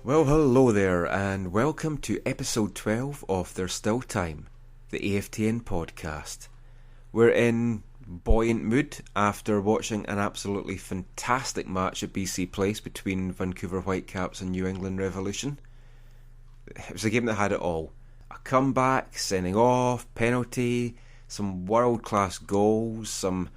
Well, hello there, and welcome to episode 12 of There's Still Time, the AFTN podcast. We're in buoyant mood after watching an absolutely fantastic match at BC Place between Vancouver Whitecaps and New England Revolution. It was a game that had it all. A comeback, sending off, penalty, some world-class goals, some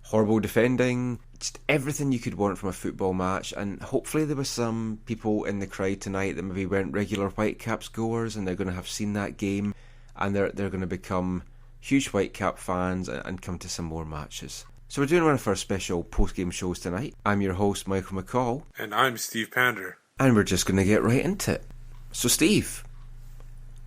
horrible defending, just everything you could want from a football match. And hopefully there were some people in the crowd tonight that maybe weren't regular Whitecaps goers, and they're going to have seen that game, and they're going to become huge Whitecap fans and come to some more matches. So we're doing one of our special post-game shows tonight. I'm your host, Michael McCall. And I'm Steve Pander. And we're just going to get right into it. So Steve,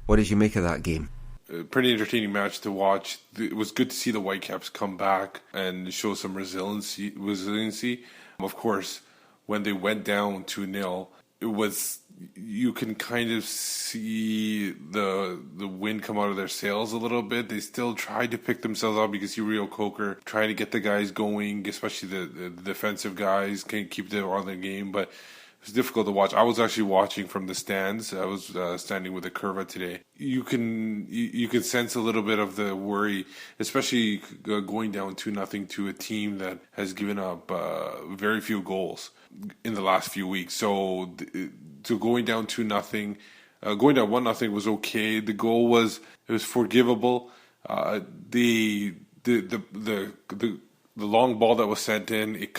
what did you make of that game? A pretty entertaining match to watch. It was good to see the Whitecaps come back and show some resiliency. Of course, when they went down 2-0, you can kind of see the wind come out of their sails a little bit. They still tried to pick themselves up because Uriel Coker trying to get the guys going, especially the defensive guys, can't keep them on their game, but it was difficult to watch. I was actually watching from the stands. I was standing with the Curva today. You can sense a little bit of the worry, especially going down 2-0 to a team that has given up very few goals in the last few weeks. So going down 2-0, going down 1-0 was okay. The goal was forgivable. The long ball that was sent in, it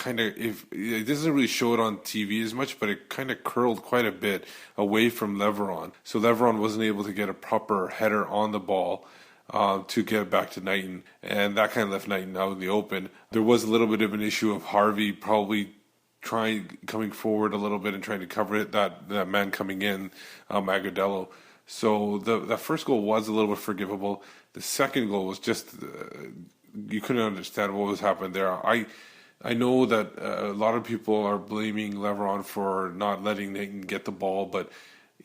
doesn't really show it on TV as much, but it kind of curled quite a bit away from Leveron. So Leveron wasn't able to get a proper header on the ball to get it back to Knighton, and that kind of left Knighton out in the open. There was a little bit of an issue of Harvey probably coming forward a little bit and trying to cover it, that man coming in, Magadello. So the first goal was a little bit forgivable. The second goal was just... you couldn't understand what was happening there. I know that a lot of people are blaming Leveron for not letting Nathan get the ball, but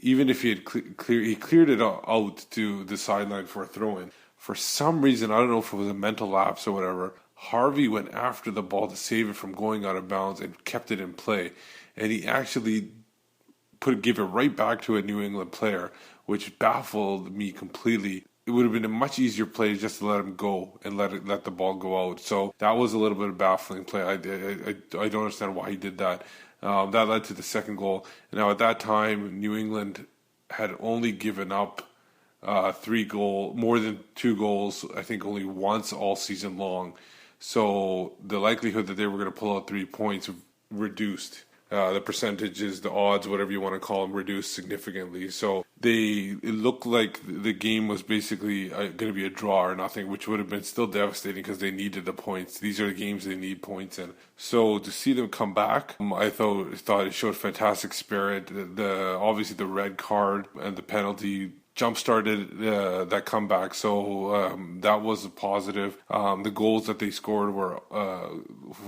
even if he had cleared it out to the sideline for a throw-in, for some reason, I don't know if it was a mental lapse or whatever, Harvey went after the ball to save it from going out of bounds and kept it in play. And he actually gave it right back to a New England player, which baffled me completely. It would have been a much easier play just to let him go and let the ball go out. So that was a little bit of baffling play. I don't understand why he did that. That led to the second goal. Now at that time, New England had only given up more than 2 goals, I think only once all season long. So the likelihood that they were going to pull out 3 points reduced. The percentages, the odds, whatever you want to call them, reduced significantly. So it looked like the game was basically going to be a draw or nothing, which would have been still devastating because they needed the points. These are the games they need points in. So to see them come back, I thought it showed fantastic spirit. Obviously the red card and the penalty jump-started that comeback, so that was a positive. The goals that they scored were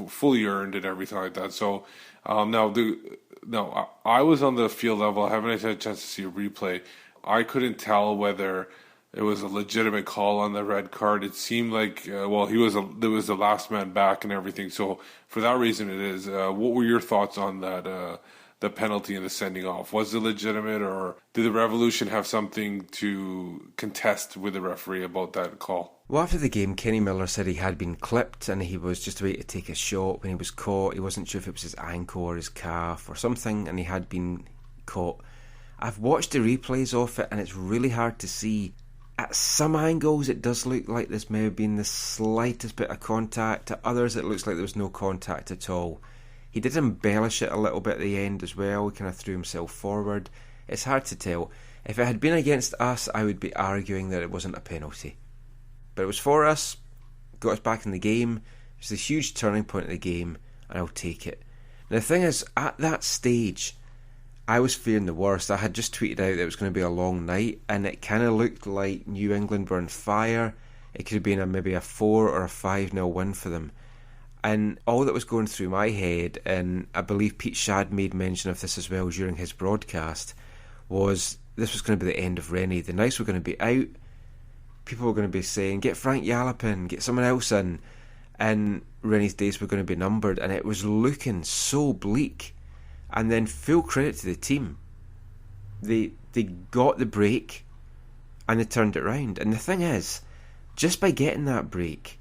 fully earned and everything like that. So now I was on the field level. I haven't had a chance to see a replay. I couldn't tell whether it was a legitimate call on the red card. It seemed like there was the last man back and everything. So for that reason, it is. What were your thoughts on that? The penalty and the sending off, was it legitimate, or did the Revolution have something to contest with the referee about that call? Well, after the game, Kenny Miller said he had been clipped and he was just about to take a shot when he was caught. He wasn't sure if it was his ankle or his calf or something, and he had been caught. I've watched the replays of it, and it's really hard to see. At some angles, it does look like there's may have been the slightest bit of contact. At others, it looks like there was no contact at all. He did embellish it a little bit at the end as well. He kind of threw himself forward. It's hard to tell. If it had been against us, I would be arguing that it wasn't a penalty. But it was for us, got us back in the game. It's a huge turning point in the game, and I'll take it. Now, the thing is, at that stage, I was fearing the worst. I had just tweeted out that it was going to be a long night, and it kind of looked like New England were on fire. It could have been maybe a 4 or a 5-0 win for them. And all that was going through my head, and I believe Pete Shad made mention of this as well during his broadcast, was this was going to be the end of Rennie. The nights were going to be out. People were going to be saying, get Frank Yallop in, get someone else in. And Rennie's days were going to be numbered. And it was looking so bleak. And then full credit to the team. They got the break and they turned it round. And the thing is, just by getting that break,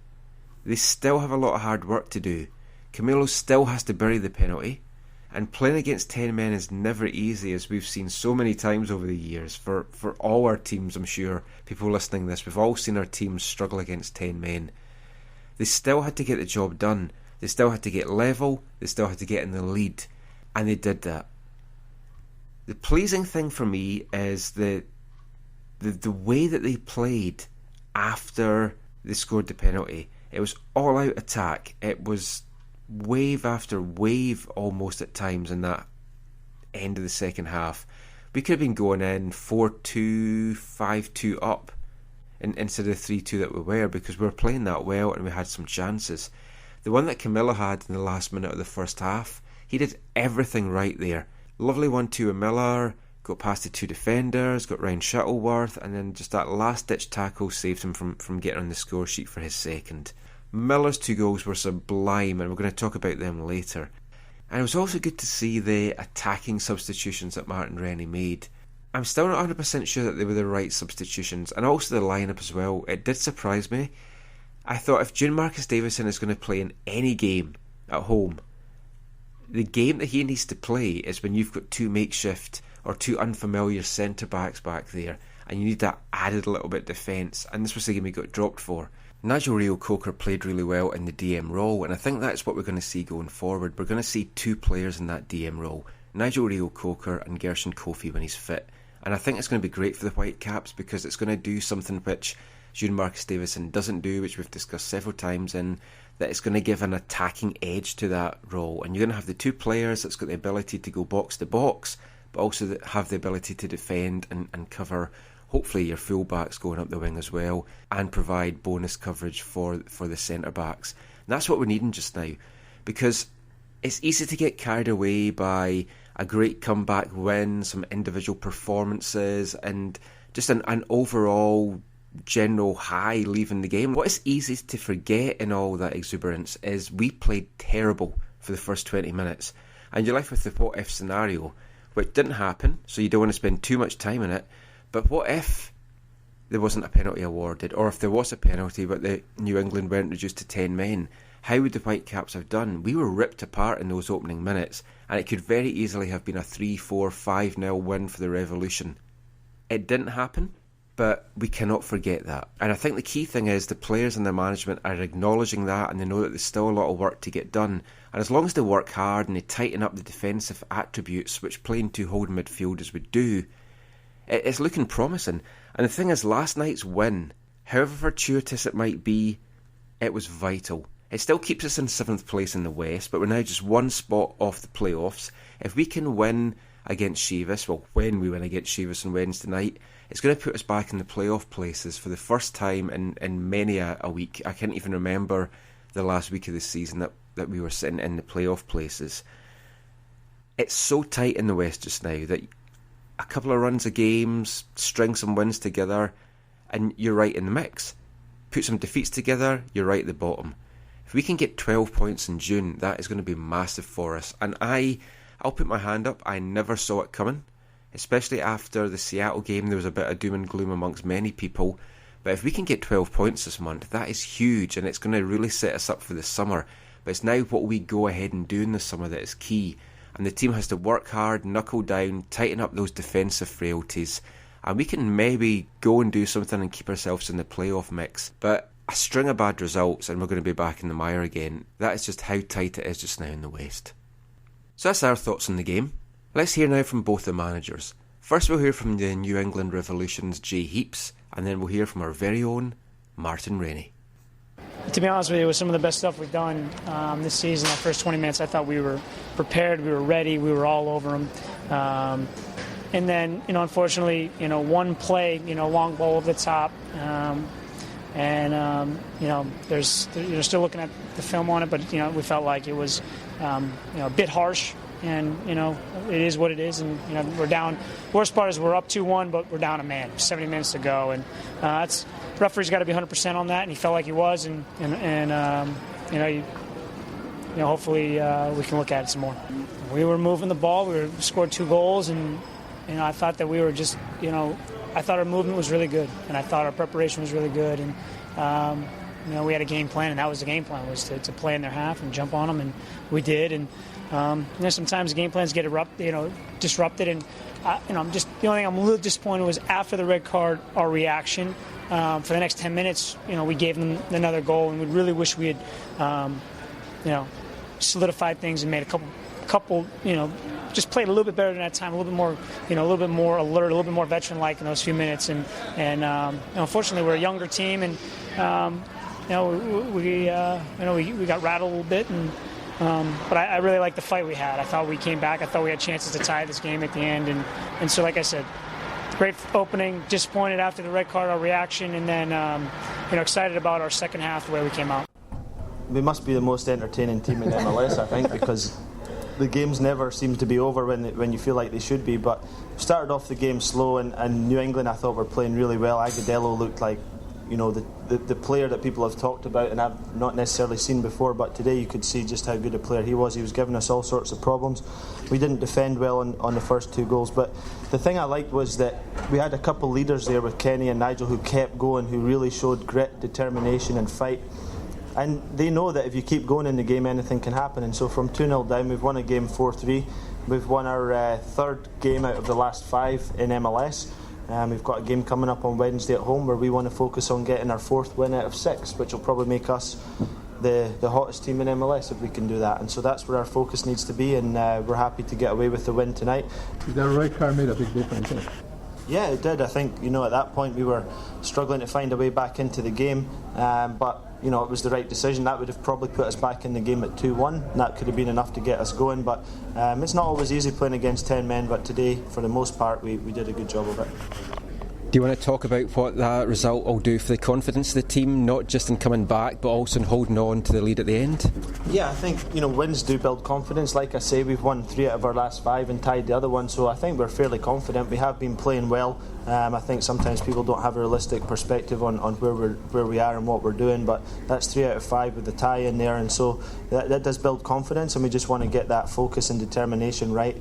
they still have a lot of hard work to do. Camilo still has to bury the penalty, and playing against 10 men is never easy, as we've seen so many times over the years. For all our teams, I'm sure, people listening to this, we've all seen our teams struggle against 10 men. They still had to get the job done. They still had to get level. They still had to get in the lead. And they did that. The pleasing thing for me is the way that they played after they scored the penalty. It was all-out attack. It was wave after wave almost at times in that end of the second half. We could have been going in 4-2, 5-2 up instead of 3-2 that we were, because we were playing that well and we had some chances. The one that Camilla had in the last minute of the first half, he did everything right there. Lovely 1-2 with Miller, got past the two defenders, got round Shuttleworth, and then just that last ditch tackle saved him from getting on the score sheet for his second. Miller's 2 goals were sublime, and we're going to talk about them later. And it was also good to see the attacking substitutions that Martin Rennie made. I'm still not 100% sure that they were the right substitutions, and also the lineup as well. It did surprise me. I thought if June Marcus Davison is going to play in any game at home, the game that he needs to play is when you've got 2 makeshift or 2 unfamiliar centre-backs back there, and you need that added little bit of defence, and this was the game he got dropped for. Nigel Reo-Coker played really well in the DM role, and I think that's what we're going to see going forward. We're going to see 2 players in that DM role, Nigel Reo-Coker and Gershon Kofi when he's fit. And I think it's going to be great for the Whitecaps, because it's going to do something which June Marcus Davison doesn't do, which we've discussed several times, in that it's going to give an attacking edge to that role. And you're going to have the 2 players that's got the ability to go box to box, but also have the ability to defend and cover, hopefully, your full-backs going up the wing as well, and provide bonus coverage for the centre-backs. And that's what we're needing just now, because it's easy to get carried away by a great comeback win, some individual performances, and just an overall general high leaving the game. What is easy to forget in all that exuberance is we played terrible for the first 20 minutes, and you're left with the what-if scenario, which didn't happen, so you don't want to spend too much time in it. But what if there wasn't a penalty awarded, or if there was a penalty but the New England weren't reduced to 10 men? How would the Whitecaps have done? We were ripped apart in those opening minutes, and it could very easily have been a 3-4, 5-0 win for the Revolution. It didn't happen, but we cannot forget that. And I think the key thing is the players and the management are acknowledging that, and they know that there's still a lot of work to get done. And as long as they work hard and they tighten up the defensive attributes, which playing 2 holding midfielders would do, it's looking promising. And the thing is, last night's win, however fortuitous it might be, it was vital. It still keeps us in 7th place in the West, but we're now just 1 spot off the playoffs. If we can win against Chivas, well, when we win against Chivas on Wednesday night, it's going to put us back in the playoff places for the first time in many a week. I can't even remember the last week of the season that we were sitting in the playoff places. It's so tight in the West just now that a couple of runs of games, string some wins together, and you're right in the mix. Put some defeats together, you're right at the bottom. If we can get 12 points in June, that is going to be massive for us. And I'll put my hand up, I never saw it coming. Especially after the Seattle game, there was a bit of doom and gloom amongst many people. But if we can get 12 points this month, that is huge, and it's going to really set us up for the summer. But it's now what we go ahead and do in the summer that is key. And the team has to work hard, knuckle down, tighten up those defensive frailties, and we can maybe go and do something and keep ourselves in the playoff mix. But a string of bad results and we're going to be back in the mire again. That is just how tight it is just now in the West. So that's our thoughts on the game. Let's hear now from both the managers. First we'll hear from the New England Revolution's Jay Heaps, and then we'll hear from our very own Martin Rennie. To be honest with you, it was some of the best stuff we've done this season. Our first 20 minutes, I thought we were prepared, we were ready, we were all over them. And then, unfortunately, one play, long ball over the top. You're still looking at the film on it, but, we felt like it was, a bit harsh. And, it is what it is. And, we're down. Worst part is we're up 2-1, but we're down a man. 70 minutes to go. And that's referee's got to be 100% on that, and he felt like he was. And hopefully we can look at it some more. We were moving the ball. We scored 2 goals, and I thought that we were just, I thought our movement was really good, and I thought our preparation was really good, and we had a game plan, and that was the game plan, was to play in their half and jump on them, and we did. And sometimes the game plans get disrupted, and I'm just, the only thing I'm a little disappointed was after the red card, our reaction. For the next 10 minutes, we gave them another goal, and we really wish we had, solidified things and made a couple, just played a little bit better than that time, a little bit more alert, a little bit more veteran-like in those few minutes. And unfortunately, we're a younger team, and we got rattled a little bit. And but I really liked the fight we had. I thought we came back. I thought we had chances to tie this game at the end. And so, like I said, great opening. Disappointed after the red card, our reaction, and then excited about our second half, the way we came out. We must be the most entertaining team in MLS, I think, because the games never seem to be over when you feel like they should be. But started off the game slow, and New England, I thought, were playing really well. Agudelo looked like the player that people have talked about and I've not necessarily seen before, but today you could see just how good a player he was. He was giving us all sorts of problems. We didn't defend well on the first two goals, but the thing I liked was that we had a couple leaders there with Kenny and Nigel who kept going, who really showed grit, determination and fight. And they know that if you keep going in the game, anything can happen. And so from 2-0 down, we've won a game 4-3. We've won our third game out of the last 5 in MLS. We've got a game coming up on Wednesday at home where we want to focus on getting our 4th win out of 6, which will probably make us the hottest team in MLS if we can do that. And so that's where our focus needs to be, and we're happy to get away with the win tonight. Did that red card made a big difference? Yeah, it did. I think, at that point we were struggling to find a way back into the game, but it was the right decision. That would have probably put us back in the game at 2-1. That could have been enough to get us going, but it's not always easy playing against 10 men, but today, for the most part, we did a good job of it. Do you want to talk about what that result will do for the confidence of the team, not just in coming back, but also in holding on to the lead at the end? Yeah, I think, wins do build confidence. Like I say, we've won 3 out of our last 5 and tied the other one, so I think we're fairly confident. We have been playing well. I think sometimes people don't have a realistic perspective on where we are and what we're doing, but that's 3 out of 5 with the tie in there, and so that does build confidence, and we just want to get that focus and determination right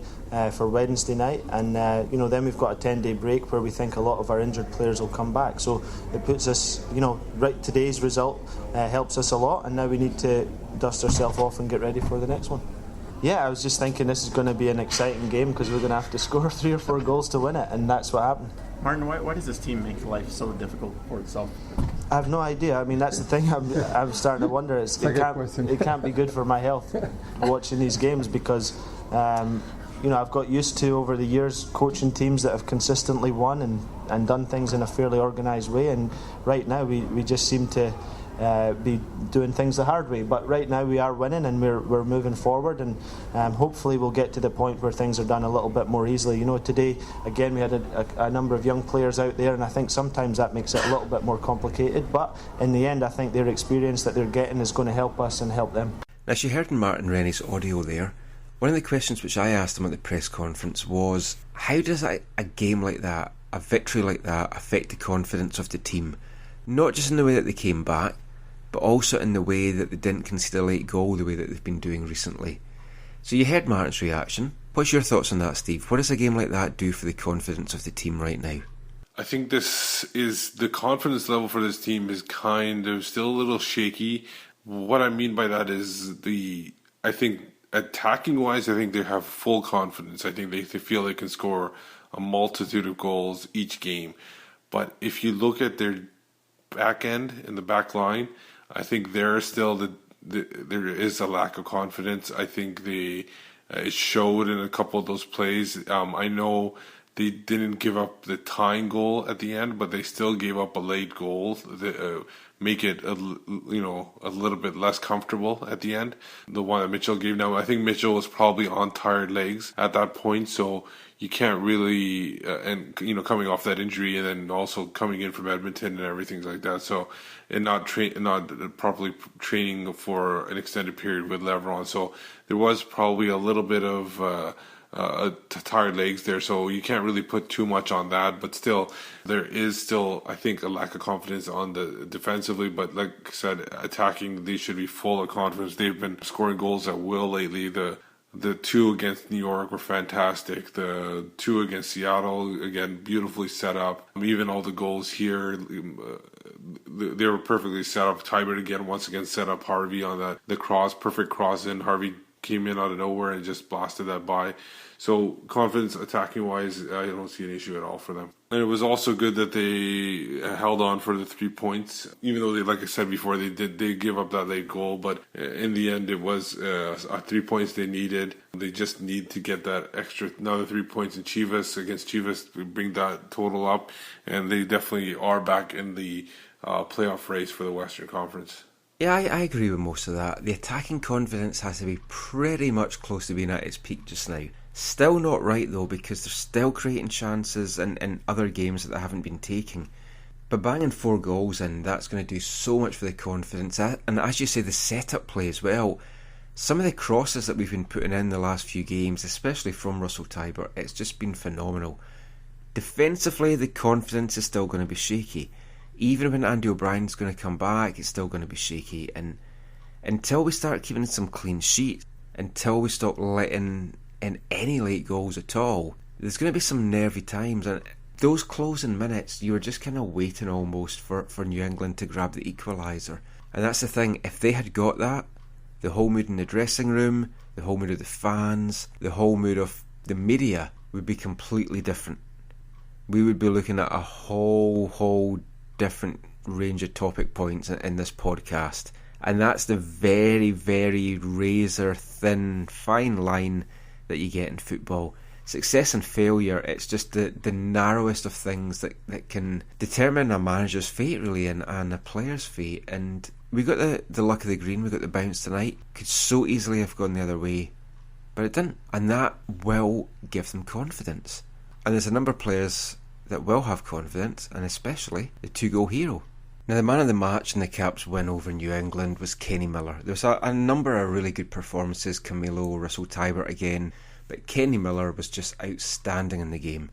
for Wednesday night. And then we've got a 10-day break where we think a lot of our injured players will come back, so it puts us, right, today's result helps us a lot, and now we need to dust ourselves off and get ready for the next one. Yeah, I was just thinking this is going to be an exciting game because we're going to have to score 3 or 4 goals to win it, and that's what happened. Martin, why does this team make life so difficult for itself? I have no idea. I mean, that's the thing I'm starting to wonder. It can't be good for my health watching these games because, I've got used to, over the years, coaching teams that have consistently won and done things in a fairly organised way, and right now we just seem to be doing things the hard way. But right now we are winning and we're moving forward, and hopefully we'll get to the point where things are done a little bit more easily. Today again we had a number of young players out there, and I think sometimes that makes it a little bit more complicated, but in the end I think their experience that they're getting is going to help us and help them. As you heard in Martin Rennie's audio there, one of the questions which I asked him at the press conference was, how does a game like that, a victory like that, affect the confidence of the team? Not just in the way that they came back, but also in the way that they didn't concede a late goal the way that they've been doing recently. So you heard Martin's reaction. What's your thoughts on that, Steve? What does a game like that do for the confidence of the team right now? I think this is, the confidence level for this team is kind of still a little shaky. What I mean by that is I think attacking wise, I think they have full confidence. I think they feel they can score a multitude of goals each game. But if you look at their back end and the back line, I think there is still there is a lack of confidence. I think it showed in a couple of those plays. I know they didn't give up the tying goal at the end, but they still gave up a late goal that make it a little bit less comfortable at the end. The one that Mitchell gave. Now I think Mitchell was probably on tired legs at that point, so you can't really coming off that injury and then also coming in from Edmonton and everything like that. So and not properly training for an extended period with Leveron. So there was probably a little bit of tired legs there, so you can't really put too much on that, but still there is still, I think, a lack of confidence on the defensively. But like I said, attacking, they should be full of confidence. They've been scoring goals at will lately. The The 2 against New York were fantastic. The 2 against Seattle, again, beautifully set up. Even all the goals here, they were perfectly set up. Tybert again, once again, set up Harvey on the cross, perfect cross in. Harvey came in out of nowhere and just blasted that by. So confidence attacking wise, I don't see an issue at all for them. And it was also good that they held on for the 3 points, even though they, like I said before, they give up that late goal. But in the end, it was 3 points they needed. They just need to get that another 3 points in Chivas against Chivas to bring that total up, and they definitely are back in the playoff race for the Western Conference. Yeah, I agree with most of that. The attacking confidence has to be pretty much close to being at its peak just now. Still not right though, because they're still creating chances in other games that they haven't been taking. But banging 4 goals in, that's going to do so much for the confidence. And as you say, the setup play as well. Some of the crosses that we've been putting in the last few games, especially from Russell Tybert, it's just been phenomenal. Defensively, the confidence is still going to be shaky. Even when Andy O'Brien's going to come back, it's still going to be shaky. And until we start keeping some clean sheets, until we stop letting in any late goals at all, there's going to be some nervy times. And those closing minutes, you were just kind of waiting almost for New England to grab the equaliser. And that's the thing, if they had got that, the whole mood in the dressing room, the whole mood of the fans, the whole mood of the media would be completely different. We would be looking at a whole different range of topic points in this podcast, and that's the very, very razor thin fine line that you get in football. Success and failure, it's just the narrowest of things that can determine a manager's fate really, and a player's fate. And we got the luck of the green, we got the bounce tonight. Could so easily have gone the other way, but it didn't, and that will give them confidence. And there's a number of players that will have confidence, and especially the 2-goal hero. Now, the man of the match in the Caps win over New England was Kenny Miller. There was a number of really good performances, Camilo, Russell Tybert again, but Kenny Miller was just outstanding in the game,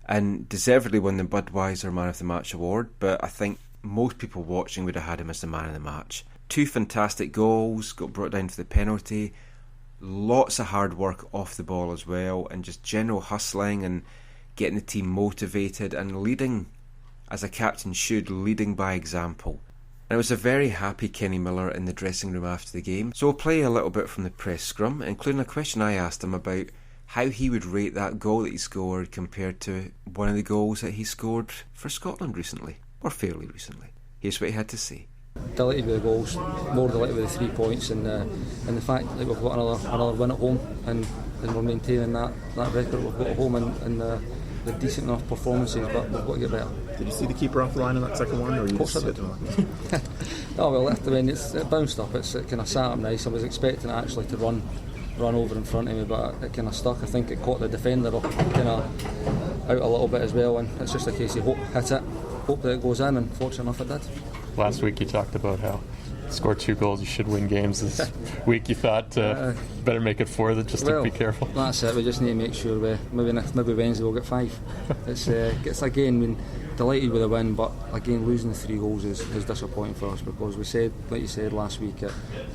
and deservedly won the Budweiser Man of the Match award, but I think most people watching would have had him as the man of the match. 2 fantastic goals, got brought down for the penalty, lots of hard work off the ball as well, and just general hustling and getting the team motivated and leading, as a captain should, leading by example. And it was a very happy Kenny Miller in the dressing room after the game. So we'll play a little bit from the press scrum, including a question I asked him about how he would rate that goal that he scored compared to one of the goals that he scored for Scotland recently, or fairly recently. Here's what he had to say. Delighted with the goals, more delighted with the 3 points, and the fact that we've got another win at home, and we're maintaining that record we've got at home, and the decent enough performances, but we've got to get better. Did you see the keeper off the line in that second one, or you just hit him? Oh well, it bounced up. It kind of sat up nice. I was expecting it actually to run over in front of me, but it kind of stuck. I think it caught the defender up kind of out a little bit as well, and it's just a case of hit it, hope that it goes in, and fortunate enough it did. Last week you talked about how score 2 goals, you should win games. This week you thought better make it 4, to be careful. That's it. We just need to make sure maybe Wednesday we'll get 5. It's again, I mean, delighted with the win, but again losing the 3 goals is disappointing for us, because we said, like you said last week,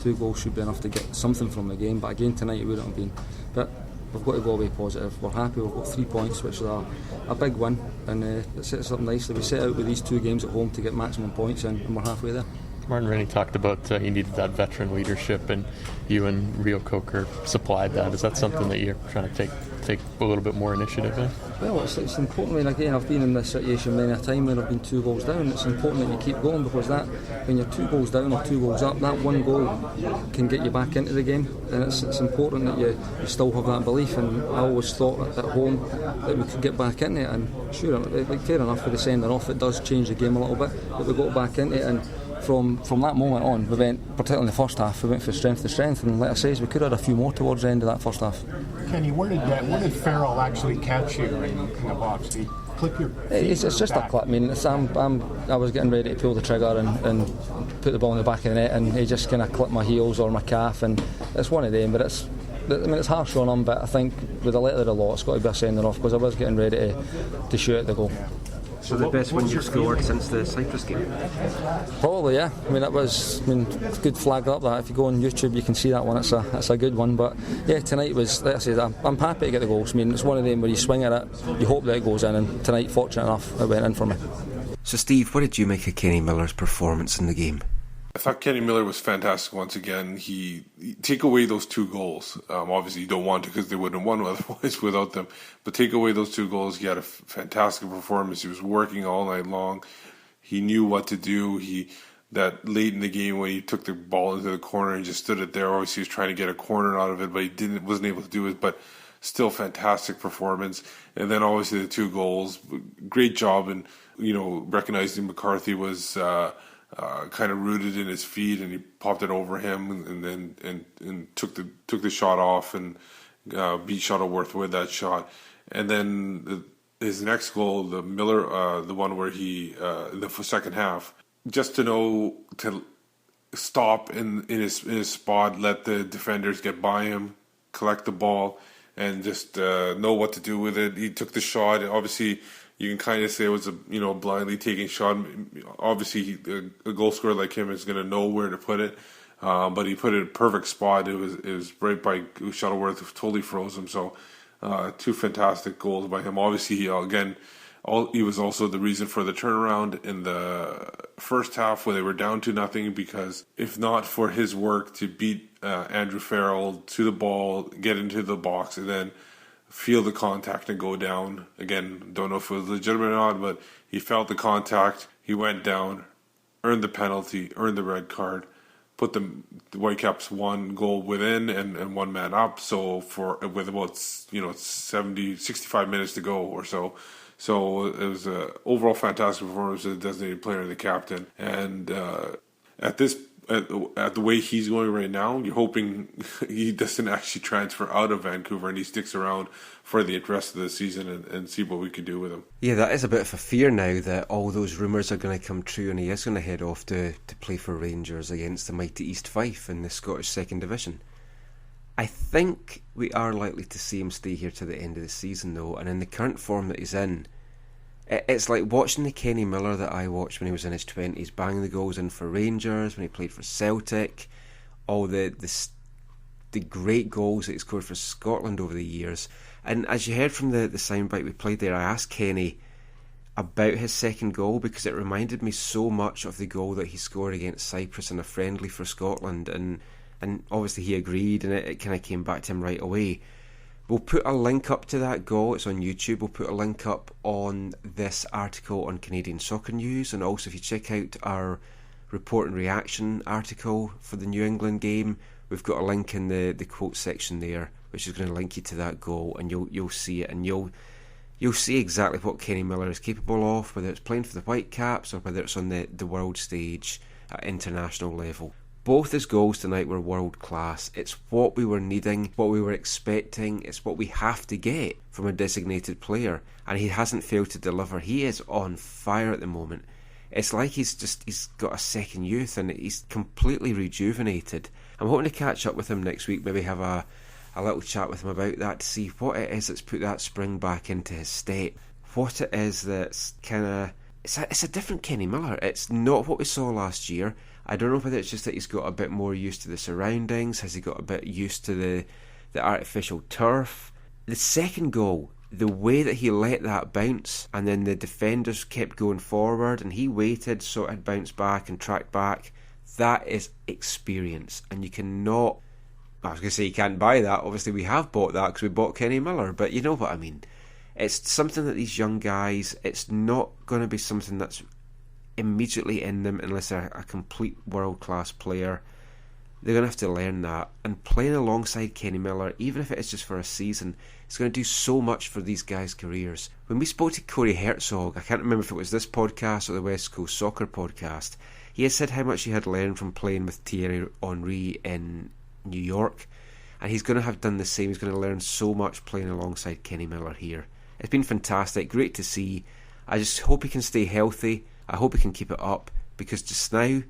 2 goals should be enough to get something from the game, but again tonight it wouldn't have been. But we've got to go away positive. We're happy. We've got 3 points, which is a big win, and it sets us up nicely. We set out with these 2 games at home to get maximum points, and we're halfway there. Martin Rennie talked about he needed that veteran leadership, and you and Rio Coker supplied that. Is that something that you're trying to take a little bit more initiative in? Well, it's important. And again, I've been in this situation many a time when I've been 2 goals down. It's important that you keep going, because that, when you're 2 goals down or 2 goals up, that 1 goal can get you back into the game, and it's important that you still have that belief. And I always thought at home that we could get back into it, and sure, fair enough with the sending off, it does change the game a little bit, but we got back into it, and from that moment on, we went, particularly in the first half, we went from strength to strength, and like I say, we could have had a few more towards the end of that first half. Kenny, where did Farrell actually catch you in the box? Did he clip your feet? It's just a clip. I mean, I was getting ready to pull the trigger and put the ball in the back of the net, and he just kind of clipped my heels or my calf, and it's one of them. But it's harsh on him, but I think with the letter of the law, it's got to be a sending off, because I was getting ready to shoot at the goal. So the best one you've scored since the Cyprus game? Probably, yeah. I mean, it's good flag up that. If you go on YouTube, you can see that one. It's a good one. But yeah, tonight was, like I said, I'm happy to get the goals. I mean, it's one of them where you swing at it, you hope that it goes in, and tonight, fortunate enough, it went in for me. So Steve, what did you make of Kenny Miller's performance in the game? I thought Kenny Miller was fantastic once again. He take away those 2 goals. Obviously, you don't want to because they wouldn't have won otherwise without them. But take away those 2 goals. He had a fantastic performance. He was working all night long. He knew what to do. That late in the game when he took the ball into the corner and just stood it there. Obviously, he was trying to get a corner out of it, but he wasn't able to do it. But still, fantastic performance. And then obviously the 2 goals. Great job, and recognizing McCarthy was. Kind of rooted in his feet, and he popped it over him, and took the shot off, and beat Shuttleworth with that shot. And then his next goal, the Miller, the one where he in the second half, just to know to stop in his spot, let the defenders get by him, collect the ball, and just know what to do with it. He took the shot. Obviously, you can kind of say it was a blindly taking shot. Obviously, a goal scorer like him is going to know where to put it, but he put it in a perfect spot. It was right by Shuttleworth, totally froze him. So 2 fantastic goals by him. Obviously, he was also the reason for the turnaround in the first half where they were down 2-0. Because if not for his work to beat Andrew Farrell to the ball, get into the box, and then feel the contact and go down. Again, don't know if it was legitimate or not, but he felt the contact. He went down, earned the penalty, earned the red card, put the Whitecaps 1 goal within and 1 man up. So with about 65 minutes to go or so. So it was an overall fantastic performance of the designated player and the captain. And at the way he's going right now, you're hoping he doesn't actually transfer out of Vancouver and he sticks around for the rest of the season and see what we can do with him. Yeah, that is a bit of a fear now that all those rumours are going to come true and he is going to head off to play for Rangers against the mighty East Fife in the Scottish Second Division. I think we are likely to see him stay here to the end of the season though, and in the current form that he's in, it's like watching the Kenny Miller that I watched when he was in his 20s, banging the goals in for Rangers, when he played for Celtic, all the great goals that he scored for Scotland over the years. And as you heard from the soundbite we played there, I asked Kenny about his second goal because it reminded me so much of the goal that he scored against Cyprus in a friendly for Scotland, and obviously he agreed, and it kind of came back to him right away. We'll put a link up to that goal. It's on YouTube. We'll put a link up on this article on Canadian Soccer News, and also if you check out our report and reaction article for the New England game, we've got a link in the quote section there, which is going to link you to that goal, and you'll see it, and you'll see exactly what Kenny Miller is capable of, whether it's playing for the Whitecaps or whether it's on the world stage at international level. Both his goals tonight were world class. It's what we were needing, what we were expecting. It's what we have to get from a designated player, and he hasn't failed to deliver. He is on fire at the moment. It's like he's got a second youth and he's completely rejuvenated. I'm hoping to catch up with him next week, maybe have a little chat with him about that to see what it is that's put that spring back into his step. What it is that's kind of... It's a different Kenny Miller. It's not what we saw last year. I don't know whether it's just that he's got a bit more used to the surroundings. Has he got a bit used to the artificial turf? The second goal, the way that he let that bounce, and then the defenders kept going forward and he waited, so it had bounced back and tracked back. That is experience, and you cannot... I was going to say you can't buy that. Obviously we have bought that because we bought Kenny Miller, but you know what I mean. It's something that these young guys, it's not going to be something that's immediately in them unless they're a complete world-class player. They're going to have to learn that, and playing alongside Kenny Miller, even if it is just for a season, it's going to do so much for these guys' careers. When we spoke to Corey Herzog, I can't remember if it was this podcast or the West Coast Soccer podcast, he had said how much he had learned from playing with Thierry Henry in New York, and he's going to have done the same. He's going to learn so much playing alongside Kenny Miller here. It's been fantastic, great to see. I just hope he can stay healthy. I hope he can keep it up, because just now,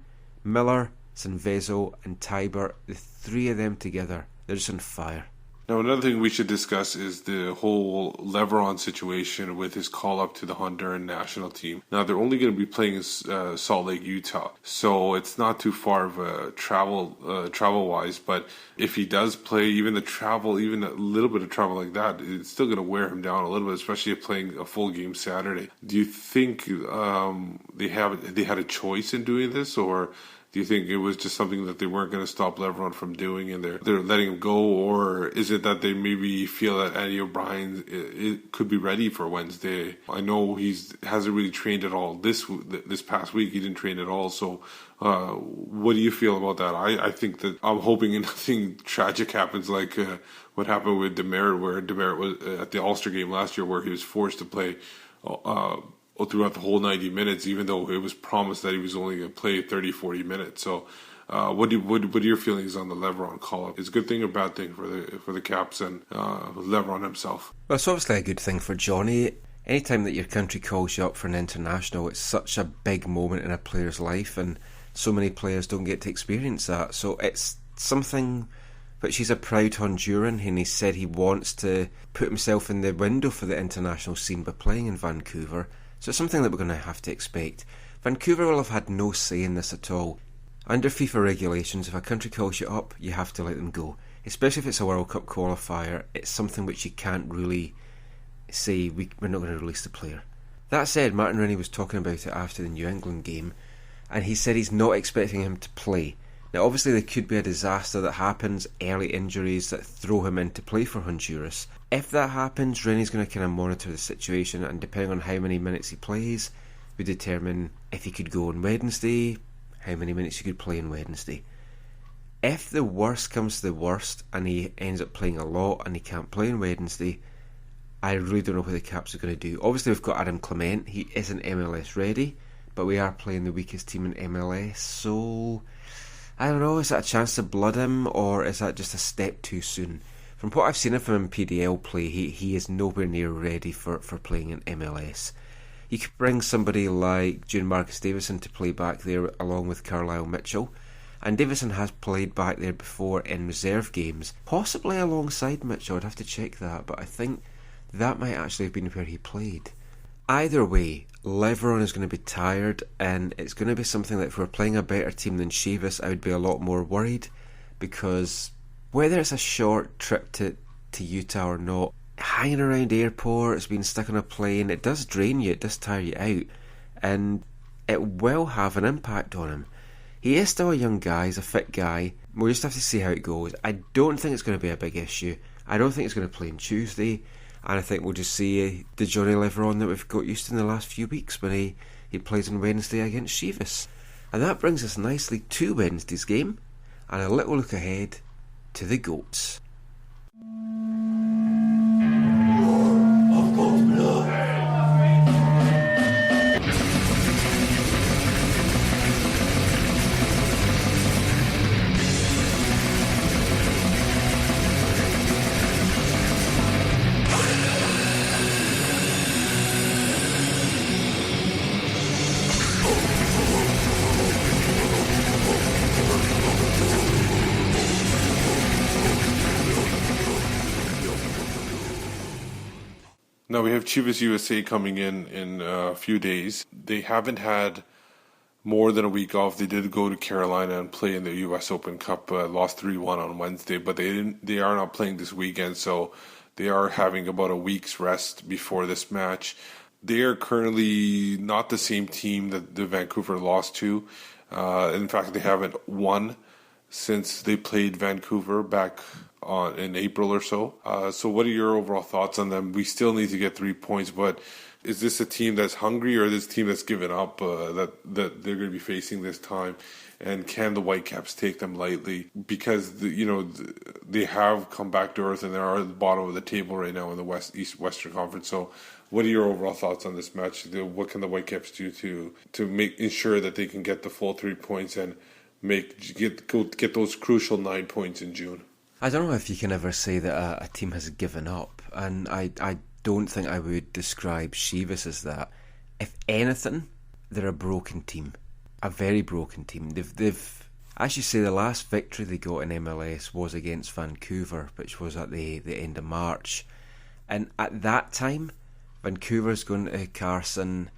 Miller, Sanvezo and Tybert, the three of them together, they're just on fire. Now, another thing we should discuss is the whole Leveron situation with his call-up to the Honduran national team. Now, they're only going to be playing in Salt Lake, Utah, so it's not too far of a travel-wise, but if he does play, even the travel, even a little bit of travel like that, it's still going to wear him down a little bit, especially if playing a full game Saturday. Do you think they had a choice in doing this, or do you think it was just something that they weren't going to stop Leveron from doing and they're letting him go? Or is it that they maybe feel that Andy O'Brien could be ready for Wednesday? I know he hasn't really trained at all. This past week he didn't train at all. So what do you feel about that? I think that I'm hoping nothing tragic happens like what happened with Demeritte, where Demeritte was at the All-Star game last year, where he was forced to play throughout the whole 90 minutes, even though it was promised that he was only going to play 30, 40 minutes. So what are your feelings on the Leveron call-up? Is it a good thing or bad thing for the Caps and Leveron himself? Well, it's obviously a good thing for Johnny. Anytime that your country calls you up for an international, it's such a big moment in a player's life, and so many players don't get to experience that. So it's something which he's a proud Honduran, and he said he wants to put himself in the window for the international scene by playing in Vancouver. So it's something that we're going to have to expect. Vancouver will have had no say in this at all. Under FIFA regulations, if a country calls you up, you have to let them go. Especially if it's a World Cup qualifier, it's something which you can't really say, we're not going to release the player. That said, Martin Rennie was talking about it after the New England game, and he said he's not expecting him to play. Now obviously there could be a disaster that happens, early injuries that throw him into play for Honduras. If that happens, Rennie's going to kind of monitor the situation, and depending on how many minutes he plays, we determine if he could go on Wednesday, how many minutes he could play on Wednesday. If the worst comes to the worst and he ends up playing a lot and he can't play on Wednesday, I really don't know what the Caps are going to do. Obviously we've got Adam Clement, he isn't MLS ready, but we are playing the weakest team in MLS, so I don't know, is that a chance to blood him, or is that just a step too soon? From what I've seen of him in PDL play, he is nowhere near ready for playing in MLS. You could bring somebody like June Marcus Davison to play back there along with Carlisle Mitchell, and Davison has played back there before in reserve games, possibly alongside Mitchell. I'd have to check that, but I think that might actually have been where he played. Either way, Leveron is going to be tired, and it's going to be something that if we're playing a better team than Chivas, I would be a lot more worried, because whether it's a short trip to Utah or not, hanging around airports, being stuck on a plane, it does drain you, it does tire you out, and it will have an impact on him. He is still a young guy, he's a fit guy, we'll just have to see how it goes. I don't think it's going to be a big issue. I don't think it's going to play on Tuesday, and I think we'll just see the Johnny Leveron that we've got used to in the last few weeks when he plays on Wednesday against Chivas. And that brings us nicely to Wednesday's game, and a little look ahead to the Goats. Now we have Chivas USA coming in a few days. They haven't had more than a week off. They did go to Carolina and play in the U.S. Open Cup, lost 3-1 on Wednesday, but they are not playing this weekend, so they are having about a week's rest before this match. They are currently not the same team that the Vancouver lost to. In fact, they haven't won since they played Vancouver back in April or so. So what are your overall thoughts on them? We still need to get 3 points, but is this a team that's hungry, or this team that's given up that they're going to be facing this time? And can the Whitecaps take them lightly? Because they have come back to earth, and they are at the bottom of the table right now in the Western Conference. So what are your overall thoughts on this match? What can the Whitecaps do to ensure that they can get the full 3 points and get those crucial 9 points in June? I don't know if you can ever say that a team has given up, and I don't think I would describe Chivas as that. If anything, they're a broken team, a very broken team. They've As you say, the last victory they got in MLS was against Vancouver, which was at the end of March. And at that time, Vancouver's going to Carson,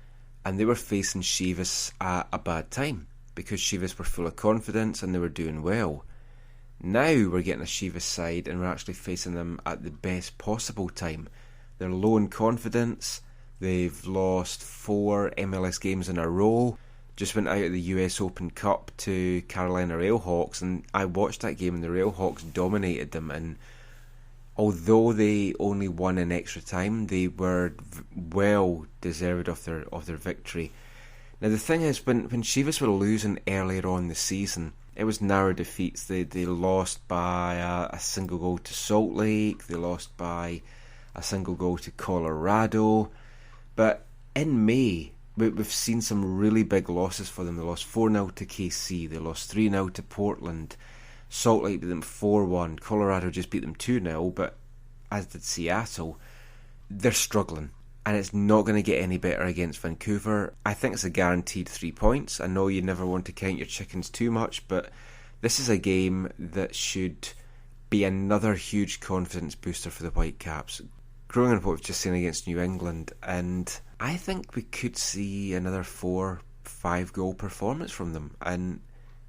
and they were facing Chivas at a bad time because Chivas were full of confidence and they were doing well. Now we're getting a Chivas side and we're actually facing them at the best possible time. They're low in confidence. They've lost 4 MLS games in a row. Just went out of the US Open Cup to Carolina Railhawks, and I watched that game and the Railhawks dominated them, and although they only won in extra time, they were well deserved of their victory. Now the thing is, when Chivas were losing earlier on in the season, it was narrow defeats. They lost by a single goal to Salt Lake, they lost by a single goal to Colorado, but in May we've seen some really big losses for them. They lost 4-0 to KC, they lost 3-0 to Portland, Salt Lake beat them 4-1, Colorado just beat them 2-0, but as did Seattle. They're struggling, and it's not going to get any better against Vancouver. I think it's a guaranteed 3 points. I know you never want to count your chickens too much, but this is a game that should be another huge confidence booster for the Whitecaps. Growing on what we've just seen against New England, and I think we could see another 4-5 goal performance from them, and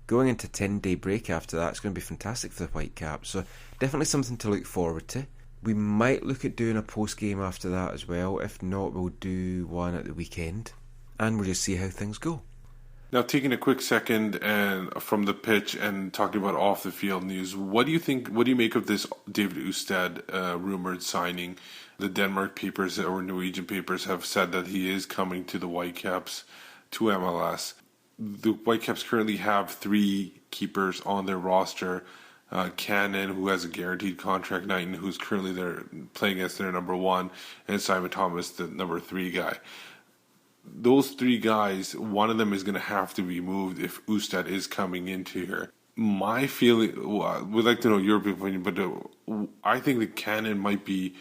going into 10-day break after that, it's going to be fantastic for the Whitecaps. So definitely something to look forward to. We might look at doing a post-game after that as well. If not, we'll do one at the weekend, and we'll just see how things go. Now, taking a quick second and from the pitch and talking about off-the-field news, what do you make of this David Oustad rumored signing? The Denmark papers or Norwegian papers have said that he is coming to the Whitecaps to MLS. The Whitecaps currently have 3 keepers on their roster. Cannon, who has a guaranteed contract, Knighton, who's currently there playing as their number 1, and Simon Thomas, the number 3 guy. Those 3 guys, one of them is going to have to be moved if Oustad is coming into here. My feeling, we'd like to know your opinion, but I think that Cannon might be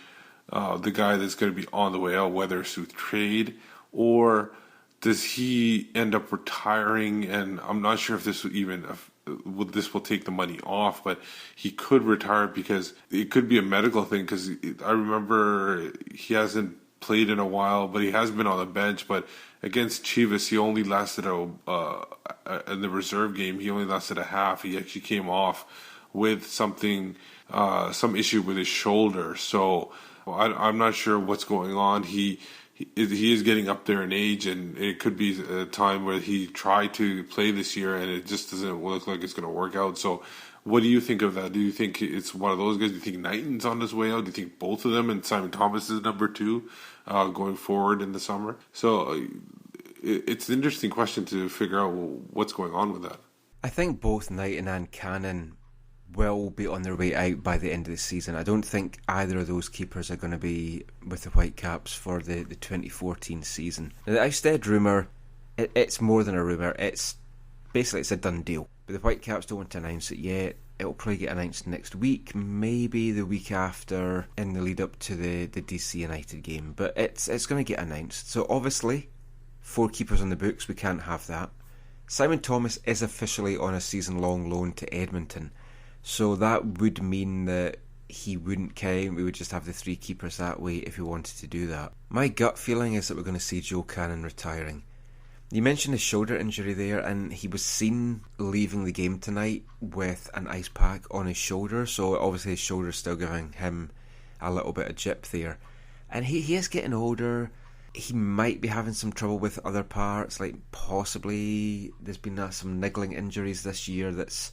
the guy that's going to be on the way out, whether it's through trade or does he end up retiring? And I'm not sure if this will even this will take the money off, but he could retire because it could be a medical thing. Because I remember he hasn't played in a while, but he has been on the bench. But against Chivas, he only lasted in the reserve game. He only lasted a half. He actually came off with some issue with his shoulder. So I'm not sure what's going on. He is getting up there in age, and it could be a time where he tried to play this year and it just doesn't look like it's going to work out. So what do you think of that? Do you think it's one of those guys? Do you think Knighton's on his way out? Do you think both of them and Simon Thomas is number 2 going forward in the summer? So it's an interesting question to figure out what's going on with that. I think both Knighton and Cannon will be on their way out by the end of the season. I don't think either of those keepers are going to be with the Whitecaps for the 2014 season. Now, the Oustad rumour, it's more than a rumour. It's a done deal. But the Whitecaps don't want to announce it yet. It'll probably get announced next week, maybe the week after, in the lead up to the DC United game. But it's going to get announced. So obviously, 4 keepers on the books, we can't have that. Simon Thomas is officially on a season-long loan to Edmonton. So that would mean that he wouldn't count. We would just have the 3 keepers that way if we wanted to do that. My gut feeling is that we're going to see Joe Cannon retiring. You mentioned his shoulder injury there, and he was seen leaving the game tonight with an ice pack on his shoulder. So obviously his shoulder's still giving him a little bit of jip there. And he is getting older. He might be having some trouble with other parts, like possibly there's been some niggling injuries this year that's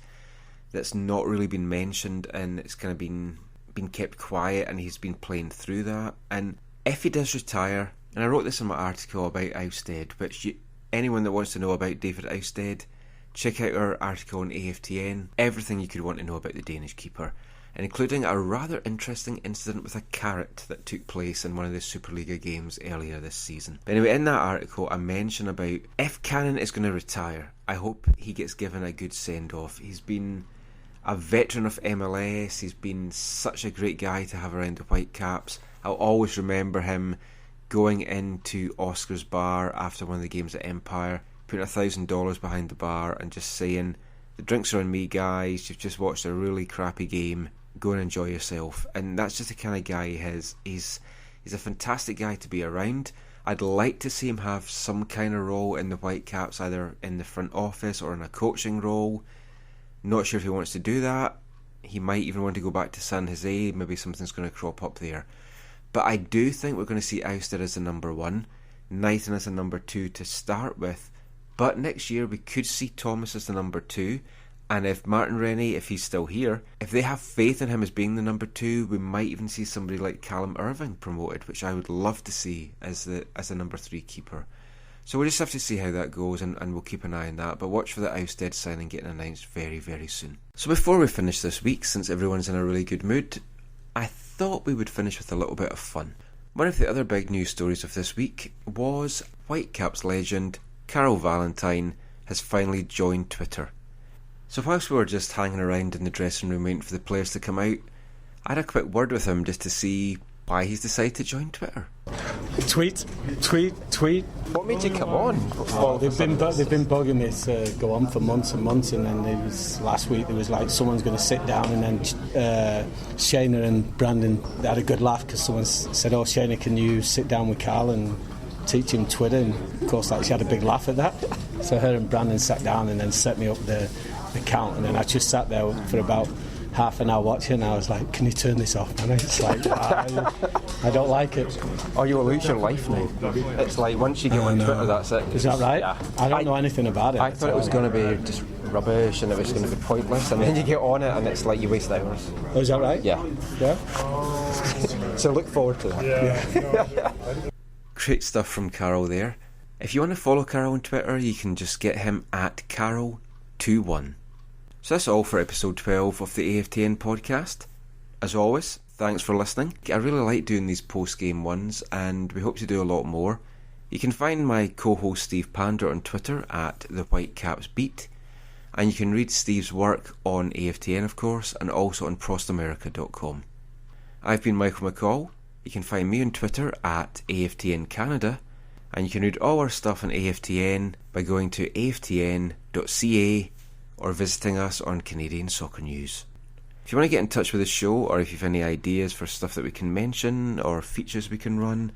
not really been mentioned, and it's kind of been kept quiet, and he's been playing through that. And if he does retire, and I wrote this in my article about Oustad, which anyone that wants to know about David Oustad, check out our article on AFTN, everything you could want to know about the Danish keeper, and including a rather interesting incident with a carrot that took place in one of the Superliga games earlier this season. But anyway, in that article I mention about if Cannon is going to retire, I hope he gets given a good send-off. He's been a veteran of MLS, he's been such a great guy to have around the Whitecaps. I'll always remember him going into Oscar's bar after one of the games at Empire, putting $1,000 behind the bar and just saying, The drinks are on me, guys. You've just watched a really crappy game. Go and enjoy yourself. And that's just the kind of guy he is. He's a fantastic guy to be around. I'd like to see him have some kind of role in the Whitecaps, either in the front office or in a coaching role. Not sure if he wants to do that. He might even want to go back to San Jose. Maybe something's going to crop up there. But I do think we're going to see Ouster as the number 1, Knighton as the number 2 to start with. But next year we could see Thomas as the number 2. And if Martin Rennie, if he's still here, if they have faith in him as being the number 2, we might even see somebody like Callum Irving promoted, which I would love to see as the number 3 keeper. So we'll just have to see how that goes, and we'll keep an eye on that. But watch for the Ousted signing getting announced very, very soon. So before we finish this week, since everyone's in a really good mood, I thought we would finish with a little bit of fun. One of the other big news stories of this week was Whitecaps legend Carol Valentine has finally joined Twitter. So whilst we were just hanging around in the dressing room waiting for the players to come out, I had a quick word with him just to see why he's decided to join Twitter. Tweet. What made you come on? Well, they've been bugging me to go on for months and months, and then last week there was like someone's going to sit down, and then Shayna and Brandon had a good laugh because someone said, "Oh, Shayna, can you sit down with Carl and teach him Twitter?" And of course, she had a big laugh at that. So her and Brandon sat down and then set me up the account, and then I just sat there for about half an hour watching, and I was like, "Can you turn this off?" And it's like, I don't like it. Oh, you will lose your life now. It's like once you get on Twitter, that's it. Is that right? Yeah. I don't know anything about it. I thought it was going to be just rubbish and it was going to be pointless, and then you get on it and it's like you waste hours. Oh, is that right? Yeah. So look forward to that. Yeah. Great stuff from Carol there. If you want to follow Carol on Twitter, you can just get him at Carol21. So that's all for episode 12 of the AFTN podcast. As always, thanks for listening. I really like doing these post-game ones, and we hope to do a lot more. You can find my co-host Steve Pander on Twitter at the Whitecaps Beat, and you can read Steve's work on AFTN, of course, and also on prostamerica.com. I've been Michael McCall. You can find me on Twitter at AFTN Canada, and you can read all our stuff on AFTN by going to aftn.ca or visiting us on Canadian Soccer News. If you want to get in touch with the show, or if you have any ideas for stuff that we can mention or features we can run,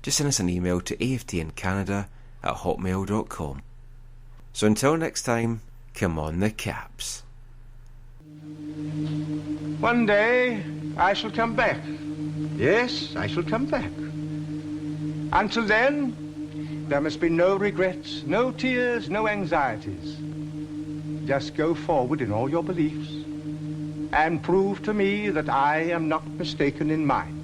just send us an email to aftncannada@hotmail.com. So until next time, come on the Caps. One day I shall come back. Yes, I shall come back. Until then, there must be no regrets, no tears, no anxieties. Just go forward in all your beliefs and prove to me that I am not mistaken in mine.